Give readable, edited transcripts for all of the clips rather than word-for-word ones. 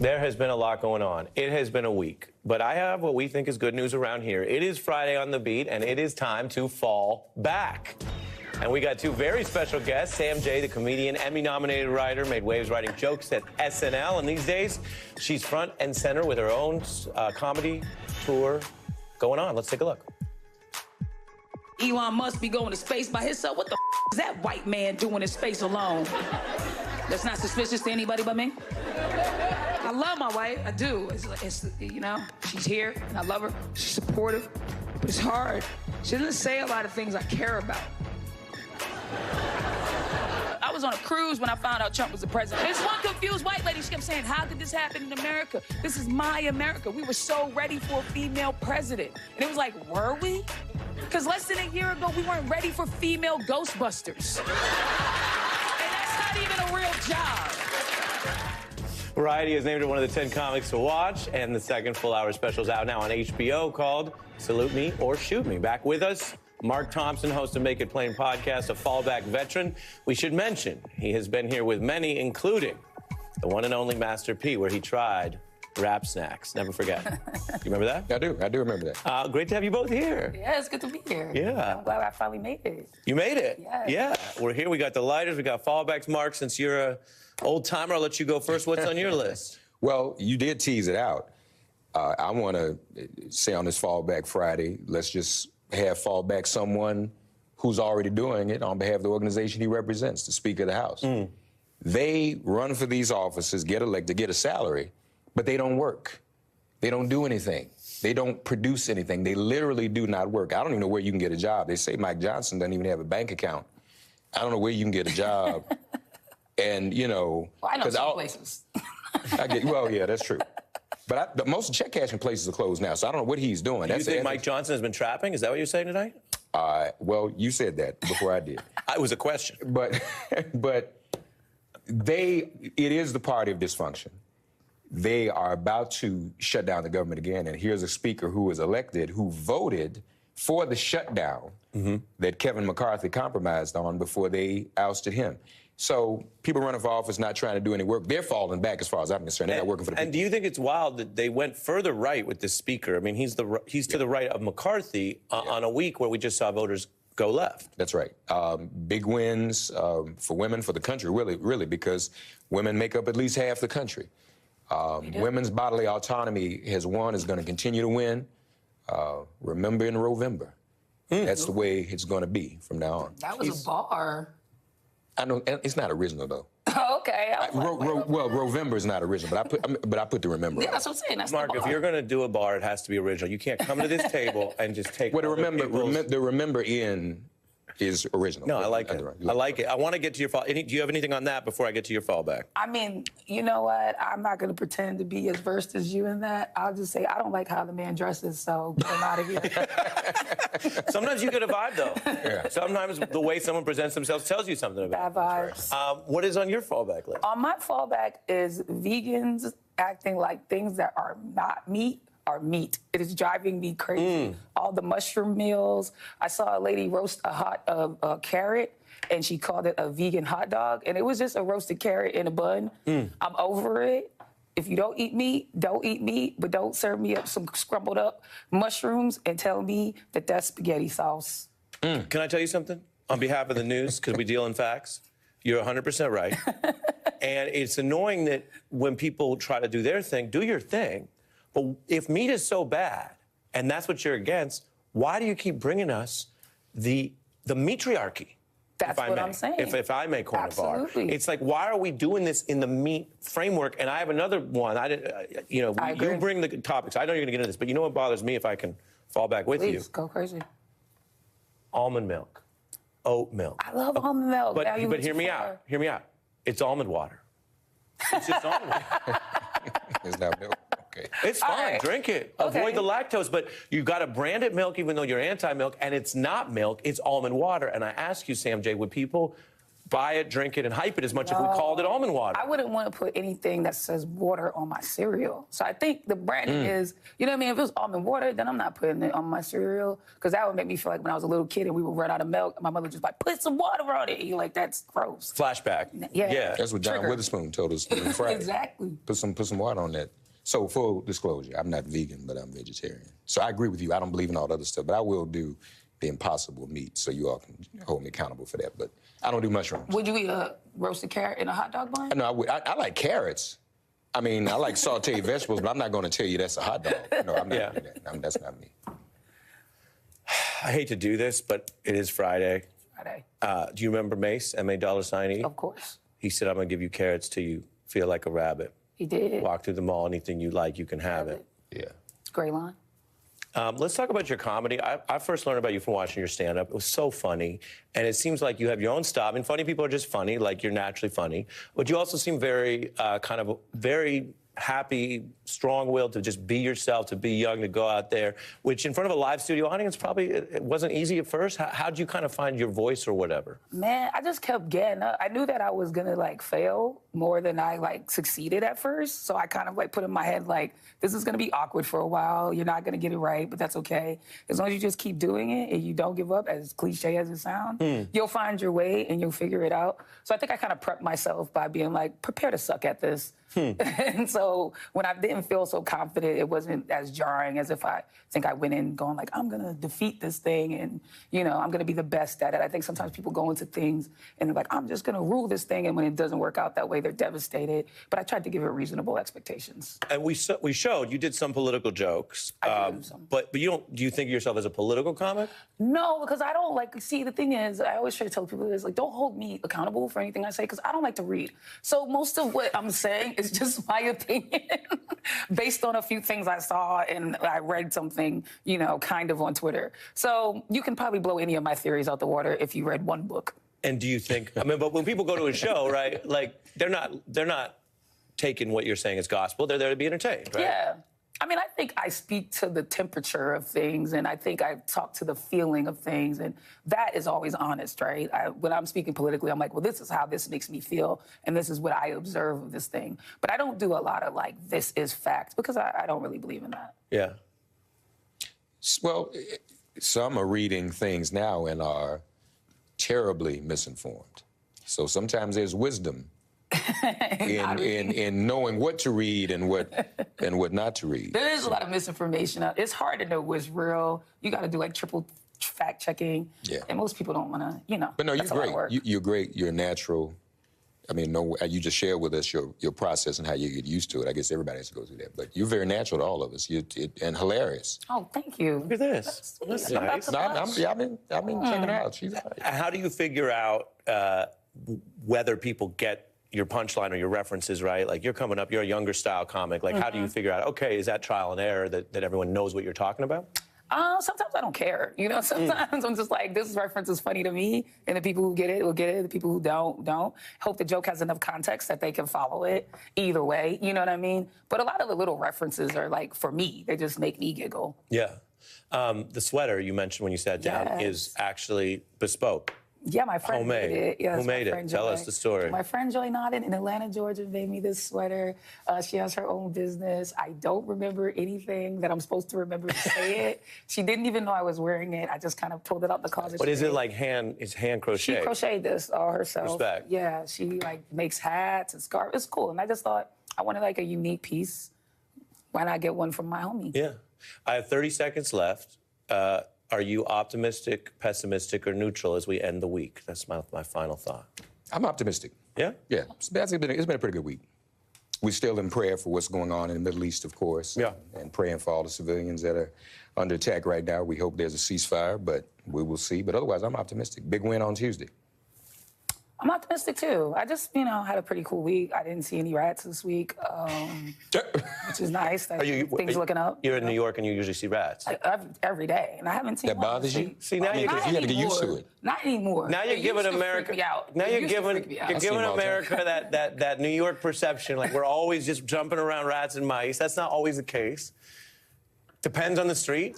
There has been a lot going on. It has been a week, but I have what we think is good news around here. It is Friday on the beat, and it is time to fall back. And we got two very special guests. Sam Jay, the comedian, Emmy-nominated writer, made waves writing jokes at SNL, and these days, she's front and center with her own comedy tour going on. Let's take a look. Elon Musk be going to space by himself. What the is that white man doing in space alone? That's not suspicious to anybody but me. I love my wife, I do. It's you know, she's here and I love her. She's supportive, but it's hard. She doesn't say a lot of things I care about. I was on a cruise when I found out Trump was the president. This one confused white lady, she kept saying, how did this happen in America? This is my America. We were so ready for a female president. And it was like, were we? Because less than a year ago, we weren't ready for female Ghostbusters. And that's not even a real job. Variety has named it one of the 10 comics to watch, and the second full-hour special is out now on HBO called Salute Me or Shoot Me. Back with us, Mark Thompson, host of Make It Plain podcast, a Fallback veteran. We should mention he has been here with many, including the one and only Master P, where he tried rap snacks. Never forget. You remember that? I do remember that. Great to have you both here. Yeah, it's good to be here. Yeah. I'm glad I finally made it. You made it? Yes. Yeah. We're here. We got the lighters. We got fallbacks. Mark, since you're a old timer, I'll let you go first. What's on your list? Well, you did tease it out. I want to say on this Fallback Friday, let's just have fallback someone who's already doing it on behalf of the organization he represents, the Speaker of the House. They run for these offices, get elected, get a salary, but they don't work. They don't do anything. They don't produce anything. They literally do not work. I don't even know where you can get a job. They say Mike Johnson doesn't even have a bank account. I don't know where you can get a job. And, you know... Well, I know some places. Well, yeah, that's true. But most check cashing places are closed now, so I don't know what he's doing. Do you think Mike Johnson has been trapping? Is that what you're saying tonight? Well, you said that before I did. It was a question. But it is the party of dysfunction. They are about to shut down the government again, and here's a speaker who was elected who voted for the shutdown that Kevin McCarthy compromised on before they ousted him. So people running for office not trying to do any work, they're falling back as far as I'm concerned. They're not working for the people. And do you think it's wild that they went further right with this speaker? I mean, he's to the right of McCarthy on a week where we just saw voters go left. That's right. Big wins for women, for the country, really, because women make up at least half the country. Women's bodily autonomy has won, is going to continue to win. Remember in Rovember. That's the way it's going to be from now on. That was a bar. I know it's not original though. Okay. Well, Rovember is not original, but I put the Remember. Yeah, that's what I'm saying. That's Mark, if you're going to do a bar, it has to be original. You can't come to this table and just take. Well, the Remember in is original. No, I like it. I like it. I want to get to your fall. Do you have anything on that before I get to your fallback? I mean, you know what? I'm not going to pretend to be as versed as you in that. I'll just say I don't like how the man dresses, so get him out of here. Sometimes you get a vibe, though. Yeah. Sometimes the way someone presents themselves tells you something about bad vibes. What is on your fallback list? On my fallback is vegans acting like things that are not meat are meat. It is driving me crazy. All the mushroom meals. I saw a lady roast a carrot, and she called it a vegan hot dog, and it was just a roasted carrot in a bun. I'm over it. If you don't eat meat, but don't serve me up some scrambled up mushrooms and tell me that that's spaghetti sauce. Can I tell you something? On behalf of the news, because we deal in facts, you're 100% right. And it's annoying that when people try to do their thing, do your thing. But if meat is so bad, and that's what you're against, why do you keep bringing us the matriarchy? That's what I'm saying. If I may coin a bar. It's like, why are we doing this in the meat framework? And I have another one. You bring the topics. I know you're going to get into this, but you know what bothers me if I can fall back with you? Please, go crazy. Almond milk, oat milk. I love almond milk. But hear me out. Hear me out. It's almond water. It's just almond water. It's not milk. Okay. It's fine. Right. Drink it. Okay. Avoid the lactose. But you've got to brand it milk, even though you're anti-milk, and it's not milk. It's almond water. And I ask you, Sam Jay, would people buy it, drink it, and hype it as much if we called it almond water. I wouldn't want to put anything that says water on my cereal. So I think the branding is, you know what I mean? If it was almond water, then I'm not putting it on my cereal because that would make me feel like when I was a little kid and we would run out of milk, my mother would just like, put some water on it. You're like, that's gross. Flashback. Yeah. That's what John Trigger. Witherspoon told us on Friday. Exactly. Put some water on that. So full disclosure, I'm not vegan, but I'm vegetarian. So I agree with you. I don't believe in all the other stuff, but I will do the impossible meat, so you all can hold me accountable for that. But I don't do mushrooms. Would you eat a roasted carrot in a hot dog bun? No, I like carrots. I mean, I like sauteed vegetables, but I'm not going to tell you that's a hot dog. No, I'm not doing that. That's not me. I hate to do this, but it is Friday. Friday. Do you remember Mace, M-A$E? Of course. He said, I'm going to give you carrots till you feel like a rabbit. He did. Walk through the mall, anything you like, you can have it. Yeah. Great line. Let's talk about your comedy. I first learned about you from watching your stand-up. It was so funny. And it seems like you have your own style. I mean, funny people are just funny, like you're naturally funny. But you also seem very, very happy, strong-willed to just be yourself, to be young, to go out there, which in front of a live studio audience probably it wasn't easy at first. How'd you kind of find your voice or whatever? Man, I just kept getting up. I knew that I was gonna like fail more than I like succeeded at first. So I kind of like put in my head like, this is gonna be awkward for a while. You're not gonna get it right, but that's okay. As long as you just keep doing it and you don't give up, as cliche as it sounds, you'll find your way and you'll figure it out. So I think I kind of prepped myself by being like, prepare to suck at this. And so when I didn't feel so confident, it wasn't as jarring as if I think I went in going like, I'm going to defeat this thing and, you know, I'm going to be the best at it. I think sometimes people go into things and they're like, I'm just going to rule this thing. And when it doesn't work out that way, they're devastated. But I tried to give it reasonable expectations. And we showed you did some political jokes. I did some. But do you think of yourself as a political comic? No, because I don't like, see, the thing is, I always try to tell people is like, don't hold me accountable for anything I say because I don't like to read. So most of what I'm saying is just my opinion based on a few things I saw and I read something, you know, kind of on Twitter. So you can probably blow any of my theories out the water if you read one book. And do you think, I mean, but when people go to a show, right, like they're not taking what you're saying as gospel. They're there to be entertained, right? Yeah. I mean, I think I speak to the temperature of things, and I think I talk to the feeling of things, and that is always honest, right? When I'm speaking politically, I'm like, well, this is how this makes me feel, and this is what I observe of this thing. But I don't do a lot of, like, this is fact, because I don't really believe in that. Yeah. Well, some are reading things now and are terribly misinformed. So sometimes there's wisdom in knowing what to read and what not to read. There is a lot of misinformation. It's hard to know what's real. You got to do like triple fact checking. Yeah. And most people don't want to, you know. But no, you're great. You're great. You're natural. I mean, no, you just shared with us your process and how you get used to it. I guess everybody has to go through that. But you're very natural to all of us. And hilarious. Oh, thank you. Look at this. That's nice. No, I've been checking her out. She's all right. How do you figure out whether people get your punchline or your references, right? Like, you're coming up, you're a younger style comic. Like, how do you figure out, okay, is that trial and error that everyone knows what you're talking about? Sometimes I don't care. You know, sometimes I'm just like, this reference is funny to me, and the people who get it will get it. The people who don't. Hope the joke has enough context that they can follow it either way. You know what I mean? But a lot of the little references are like, for me, they just make me giggle. Yeah. The sweater you mentioned when you sat down is actually bespoke. Yeah, my friend made it. Yeah, who made it? Tell us the story. My friend Joy Nodden in Atlanta, Georgia, made me this sweater. She has her own business. I don't remember anything that I'm supposed to remember to say it. She didn't even know I was wearing it. I just kind of pulled it out the closet. But is it like hand crocheted? She crocheted this all herself. Respect. Yeah, she like makes hats and scarves. It's cool. And I just thought I wanted like a unique piece. Why not get one from my homie? Yeah. I have 30 seconds left. Are you optimistic, pessimistic, or neutral as we end the week? That's my final thought. I'm optimistic. Yeah? Yeah. It's been a pretty good week. We're still in prayer for what's going on in the Middle East, of course. Yeah. And praying for all the civilians that are under attack right now. We hope there's a ceasefire, but we will see. But otherwise, I'm optimistic. Big win on Tuesday. I'm optimistic, too. I just, had a pretty cool week. I didn't see any rats this week, which is nice. Things looking up. You're in New York and you usually see rats. Every day, and I haven't seen that one. Bothers you? See, now you got to get used to it. Not anymore. Now you're giving America. Now you're giving America that New York perception, like we're always just jumping around rats and mice. That's not always the case. Depends on the street.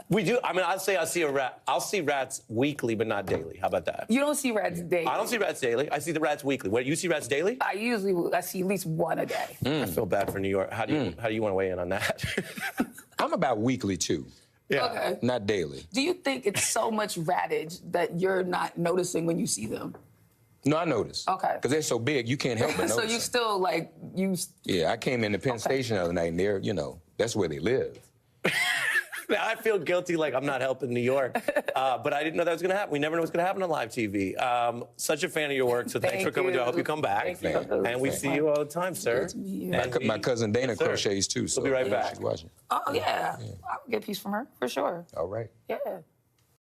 We do. I mean, I'll say I see a rat. I'll see rats weekly, but not daily. How about that? You don't see rats daily. I don't see rats daily. I see the rats weekly. What, you see rats daily? I see at least one a day. I feel bad for New York. How do you want to weigh in on that? I'm about weekly too. Yeah. Okay. Not daily. Do you think it's so much rattage that you're not noticing when you see them? No, I notice. Okay. Because they're so big, you can't help but notice. So you still like Yeah, I came into Penn Station the other night, and they're, that's where they live. Now, I feel guilty like I'm not helping New York, but I didn't know that was going to happen. We never know what's going to happen on live TV. Such a fan of your work, so thanks for coming. I hope you come back. Thank you. And we see you all the time, sir. My cousin Dana crochets too, so we'll be right back. she's watching. Oh, yeah. I'll get a piece from her, for sure. All right. Yeah.